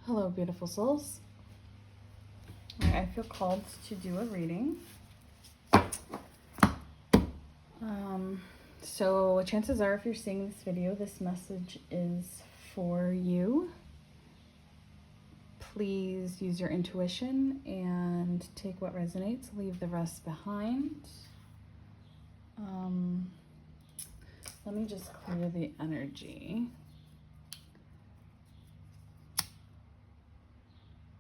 Hello, beautiful souls. I feel called to do a reading. So chances are, if you're seeing this video, this message is for you. Please use your intuition and take what resonates, leave the rest behind. Let me just clear the energy.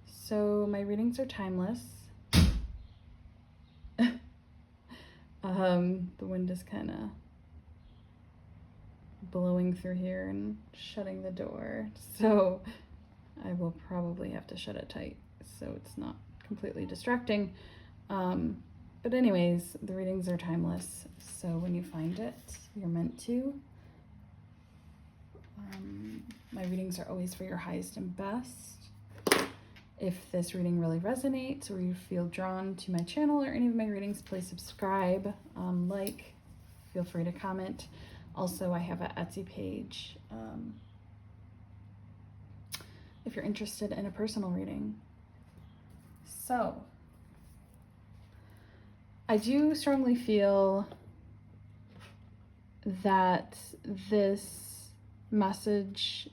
So my readings are timeless. The wind is kind of blowing through here and shutting the door. So I will probably have to shut it tight so it's not completely distracting. But anyways, the readings are timeless. So when you find it, you're meant to. My readings are always for your highest and best. If this reading really resonates or you feel drawn to my channel or any of my readings, please subscribe, feel free to comment. Also, I have an Etsy page if you're interested in a personal reading. So, I do strongly feel that this message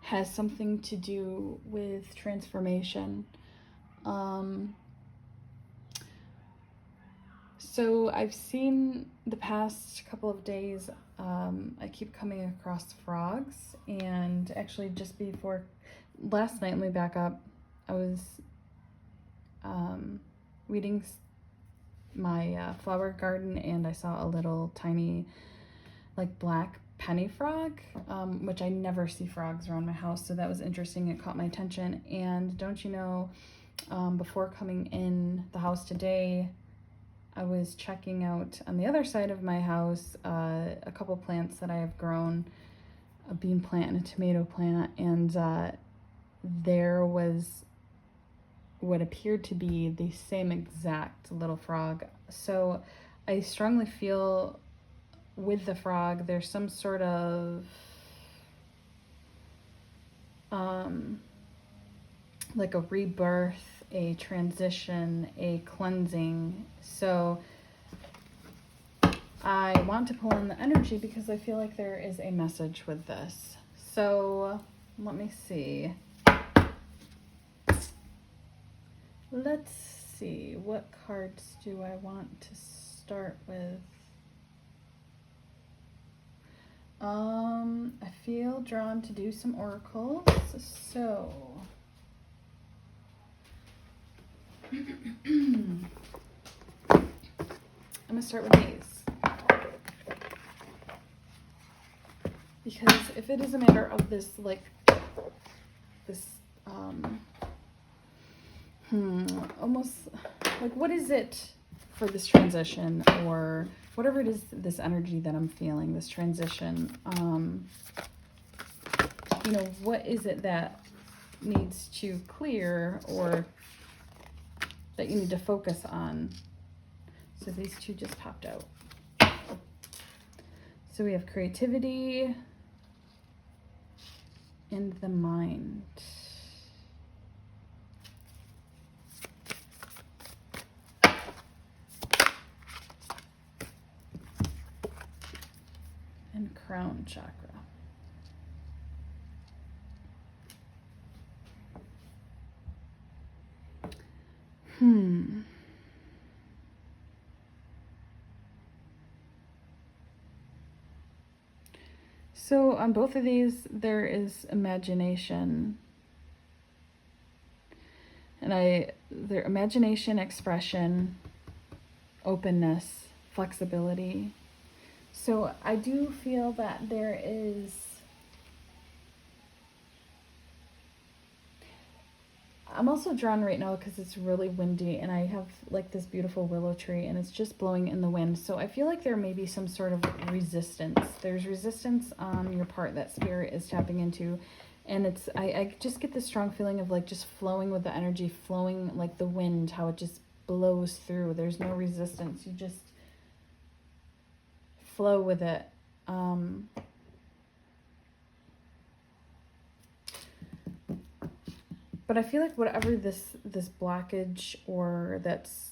has something to do with transformation. So I've seen the past couple of days, I keep coming across frogs, and actually just before last night, let me back up, I was weeding my flower garden, and I saw a little tiny like black penny frog, which I never see frogs around my house, so that was interesting. It caught my attention. And don't you know, before coming in the house today, I was checking out on the other side of my house a couple plants that I have grown, a bean plant and a tomato plant, and there was what appeared to be the same exact little frog. So I strongly feel with the frog, there's some sort of like a rebirth, a transition, a cleansing. So I want to pull in the energy because I feel like there is a message with this. So let me see. Let's see, what cards do I want to start with? I feel drawn to do some oracles, so I'm gonna start with these, because if it is a matter of this, almost like, what is it for this transition, or whatever it is, this energy that I'm feeling, this transition, what is it that needs to clear, or that you need to focus on? So these two just popped out. So we have creativity and the mind. And crown chakra. So on both of these, there is imagination. And their imagination, expression, openness, flexibility. So I do feel that there is, I'm also drawn right now because it's really windy, and I have like this beautiful willow tree, and it's just blowing in the wind. So I feel like there may be some sort of resistance. There's resistance on your part that spirit is tapping into. And it's, I just get this strong feeling of like just flowing with the energy, flowing like the wind, how it just blows through. There's no resistance. You just flow with it. But I feel like whatever this blockage, or that's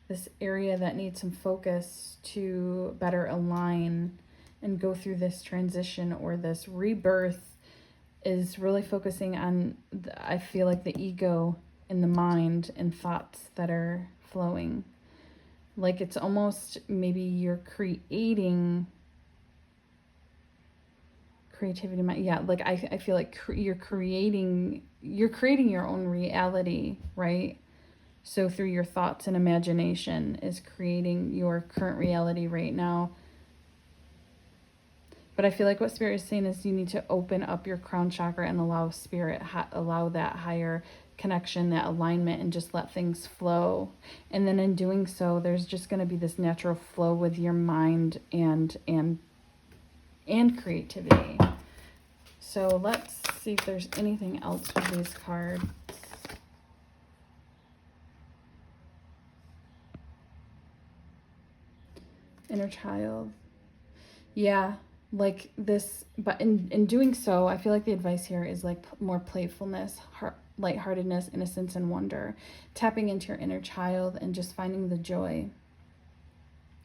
this area that needs some focus to better align and go through this transition or this rebirth, is really focusing on, I feel like, the ego and the mind and thoughts that are flowing. Like it's almost maybe you're creating creativity. Yeah, like I feel like you're creating your own reality, right? So through your thoughts and imagination is creating your current reality right now. But I feel like what Spirit is saying is you need to open up your crown chakra and allow Spirit, allow that higher connection, that alignment, and just let things flow. And then in doing so, there's just going to be this natural flow with your mind and creativity. So let's see if there's anything else with these cards. Inner child. Yeah, like this, but in doing so, I feel like the advice here is like more playfulness, lightheartedness, innocence, and wonder. Tapping into your inner child and just finding the joy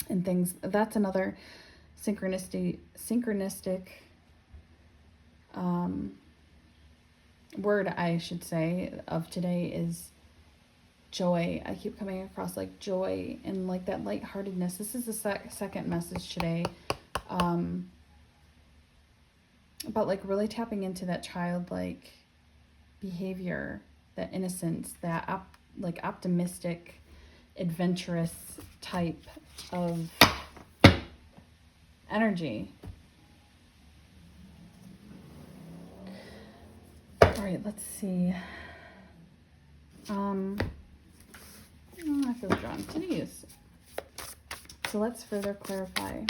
in things. That's another synchronistic word, I should say, of today is joy. I keep coming across like joy and like that lightheartedness. This is the second message today. About like really tapping into that childlike behavior, that innocence, that like optimistic, adventurous type of energy. All right, let's see. I feel drawn to these. So let's further clarify.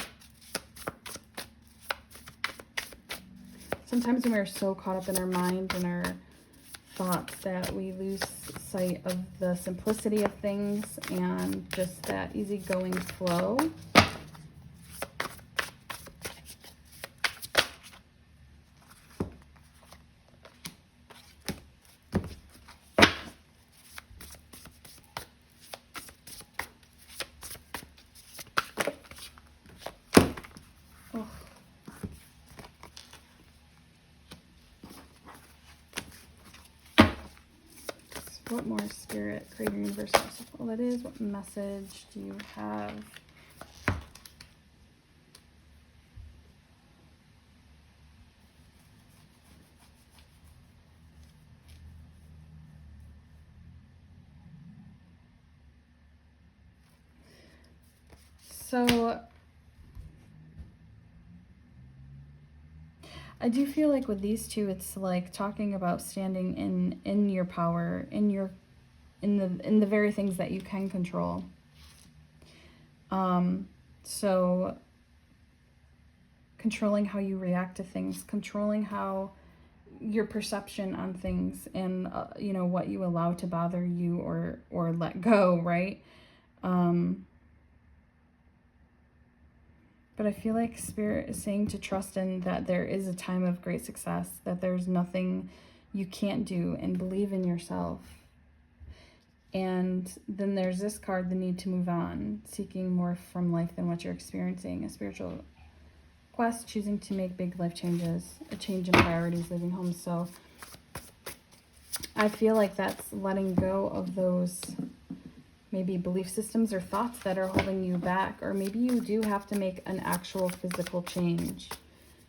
Sometimes when we're so caught up in our mind and our thoughts that we lose sight of the simplicity of things and just that easygoing flow. What more, Spirit, Creator, Universe, well, that is, what message do you have? So I do feel like with these two, it's like talking about standing in your power, in the very things that you can control. So controlling how you react to things, controlling how your perception on things, and you know, what you allow to bother you or let go, right? But I feel like Spirit is saying to trust in that there is a time of great success, that there's nothing you can't do, and believe in yourself. And then there's this card, the need to move on, seeking more from life than what you're experiencing, a spiritual quest, choosing to make big life changes, a change in priorities, leaving home. So I feel like that's letting go of those maybe belief systems or thoughts that are holding you back, or maybe you do have to make an actual physical change.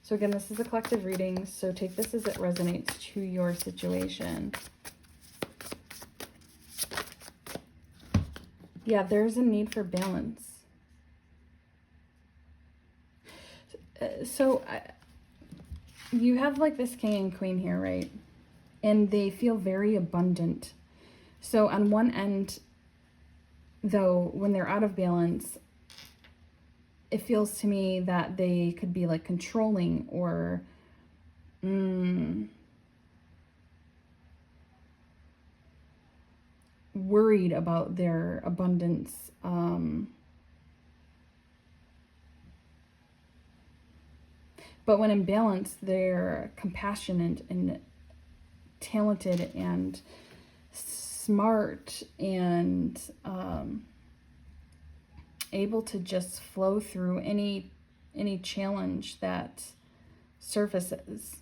So again, this is a collective reading, so take this as it resonates to your situation. Yeah, there's a need for balance. So you have like this king and queen here, right? And they feel very abundant. So on one end, though, when they're out of balance, it feels to me that they could be like controlling or worried about their abundance. But when in balance, they're compassionate and talented and smart and able to just flow through any challenge that surfaces.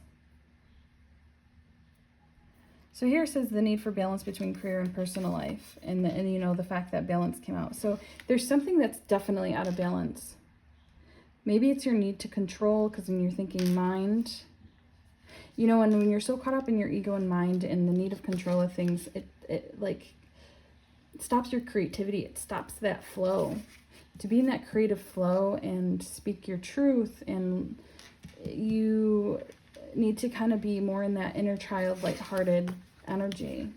So here it says the need for balance between career and personal life, and you know, the fact that balance came out. So there's something that's definitely out of balance. Maybe it's your need to control, because when you're thinking mind, you know, and when you're so caught up in your ego and mind and the need of control of things, it like stops your creativity. It stops that flow. To be in that creative flow and speak your truth, and you need to kind of be more in that inner child, lighthearted energy.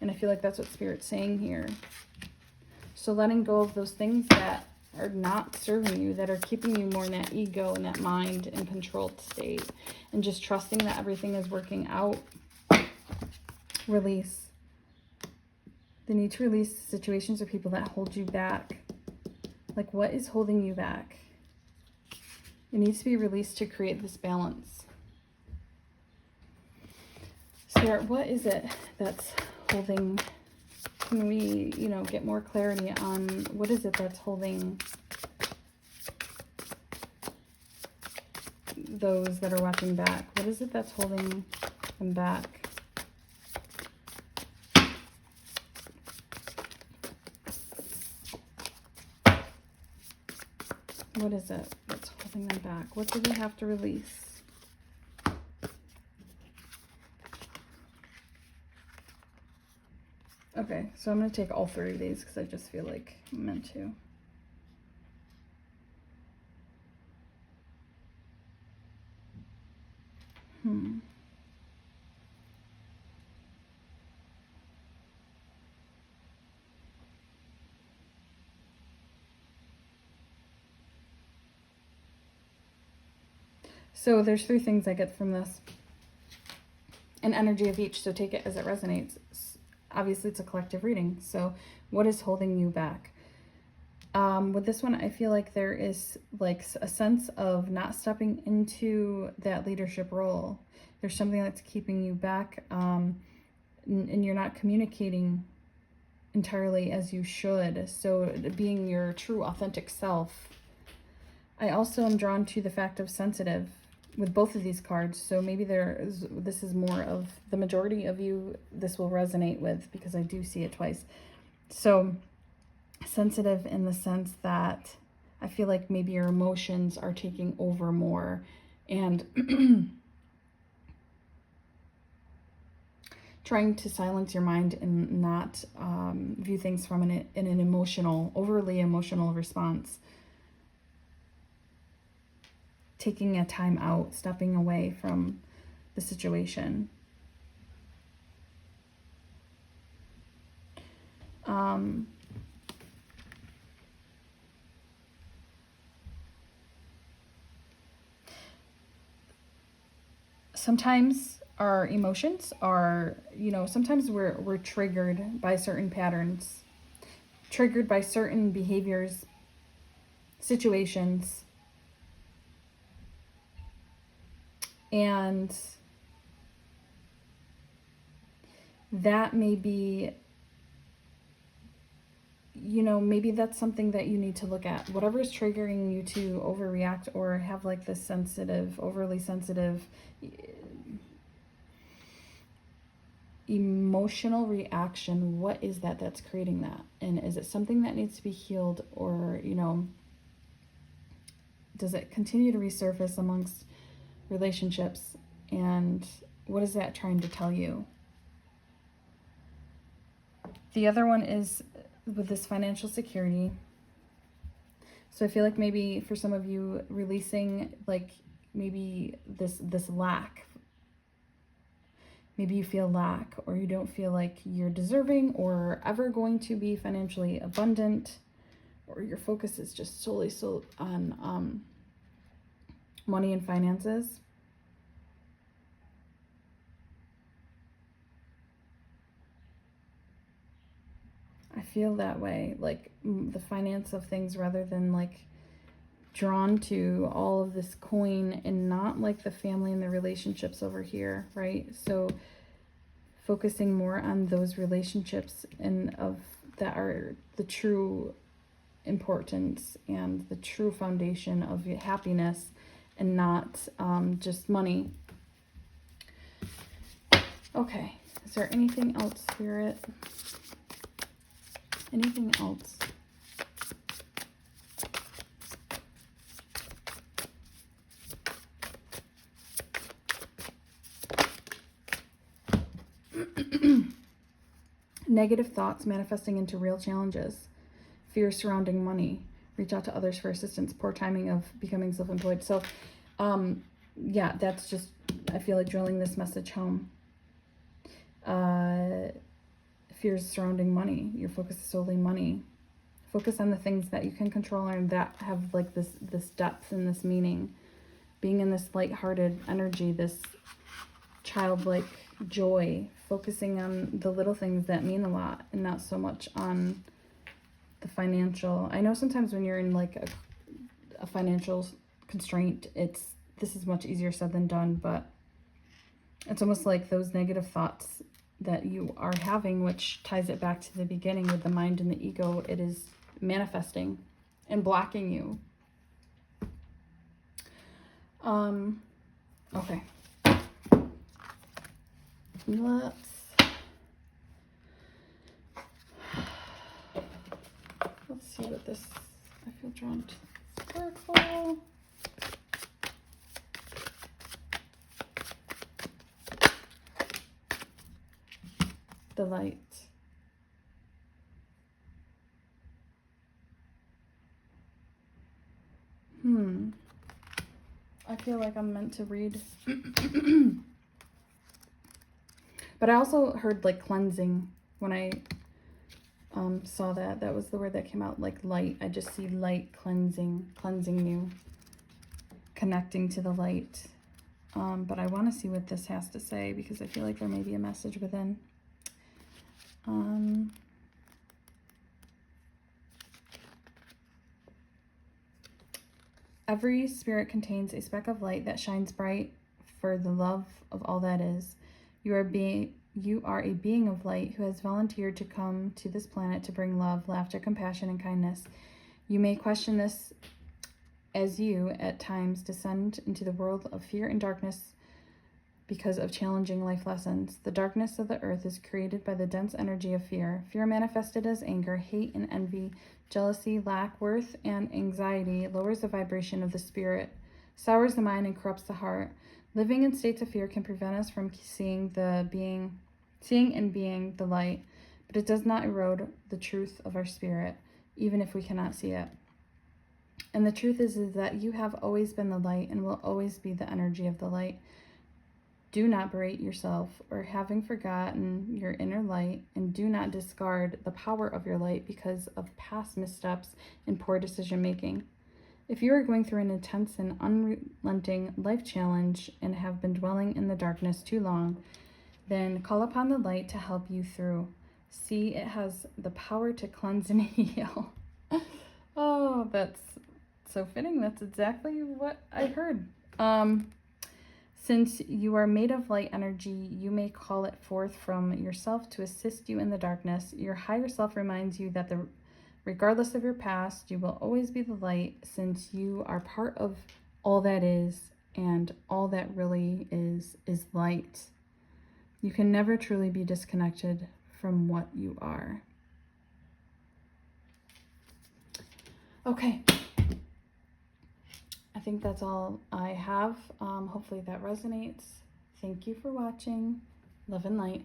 And I feel like that's what Spirit's saying here. So letting go of those things that are not serving you, that are keeping you more in that ego and that mind and controlled state, and just trusting that everything is working out. Release. The need to release situations or people that hold you back. Like, what is holding you back? It needs to be released to create this balance. Spirit, what is it that's holding? Can we, you know, get more clarity on what is it that's holding those that are watching back? What is it that's holding them back? What is it that's holding them back? What do they have to release? Okay, so I'm going to take all three of these because I just feel like I'm meant to. So there's three things I get from this. An energy of each, so take it as it resonates. Obviously, it's a collective reading. So what is holding you back? With this one, I feel like there is like a sense of not stepping into that leadership role. There's something that's keeping you back, and you're not communicating entirely as you should. So being your true, authentic self. I also am drawn to the fact of sensitive with both of these cards. So maybe this is more of the majority of you this will resonate with, because I do see it twice. So sensitive in the sense that I feel like maybe your emotions are taking over more, and trying to silence your mind and not view things from in an emotional, overly emotional response. Taking a time out, stepping away from the situation. Sometimes our emotions are, you know, sometimes we're triggered by certain patterns, triggered by certain behaviors, situations. And that may be, you know, maybe that's something that you need to look at. Whatever is triggering you to overreact or have like this sensitive, overly sensitive, emotional reaction, what is that that's creating that? And is it something that needs to be healed, or, you know, does it continue to resurface amongst relationships? And what is that trying to tell you? The other one is with this financial security. So I feel like maybe for some of you, releasing like maybe this lack. Maybe you feel lack, or you don't feel like you're deserving or ever going to be financially abundant, or your focus is just solely on money and finances. I feel that way, like the finance of things, rather than like drawn to all of this coin and not like the family and the relationships over here, right? So focusing more on those relationships and of that are the true importance and the true foundation of your happiness, and not just money. Okay, is there anything else, Spirit? Anything else? Negative thoughts manifesting into real challenges. Fear surrounding money. Reach out to others for assistance. Poor timing of becoming self-employed. So, yeah, that's just, I feel like drilling this message home. Fears surrounding money. Your focus is solely money. Focus on the things that you can control and that have like this depth and this meaning. Being in this lighthearted energy, this childlike joy, focusing on the little things that mean a lot and not so much on the financial. I know sometimes when you're in like a financial constraint, this is much easier said than done, but it's almost like those negative thoughts that you are having, which ties it back to the beginning with the mind and the ego. It is manifesting and blocking you. Okay. Let's see what this, I feel drawn to the circle. The light. I feel like I'm meant to read. But I also heard like cleansing when I saw that. That was the word that came out, like light. I just see light cleansing you, connecting to the light. But I want to see what this has to say because I feel like there may be a message within. Every spirit contains a speck of light that shines bright for the love of all that is. You are a being of light who has volunteered to come to this planet to bring love, laughter, compassion, and kindness. You may question this as you, at times, descend into the world of fear and darkness because of challenging life lessons. The darkness of the earth is created by the dense energy of fear. Fear manifested as anger, hate, and envy, jealousy, lack, worth, and anxiety lowers the vibration of the spirit, sours the mind, and corrupts the heart. Living in states of fear can prevent us from seeing and being the light, but it does not erode the truth of our spirit, even if we cannot see it. And the truth is that you have always been the light and will always be the energy of the light. Do not berate yourself or having forgotten your inner light, and do not discard the power of your light because of past missteps and poor decision making. If you are going through an intense and unrelenting life challenge and have been dwelling in the darkness too long, then call upon the light to help you through. See, it has the power to cleanse and heal. Oh, that's so fitting. That's exactly what I heard. Since you are made of light energy, you may call it forth from yourself to assist you in the darkness. Your higher self reminds you that regardless of your past, you will always be the light, since you are part of all that is, and all that really is light. You can never truly be disconnected from what you are. Okay. I think that's all I have. Hopefully that resonates. Thank you for watching. Love and light.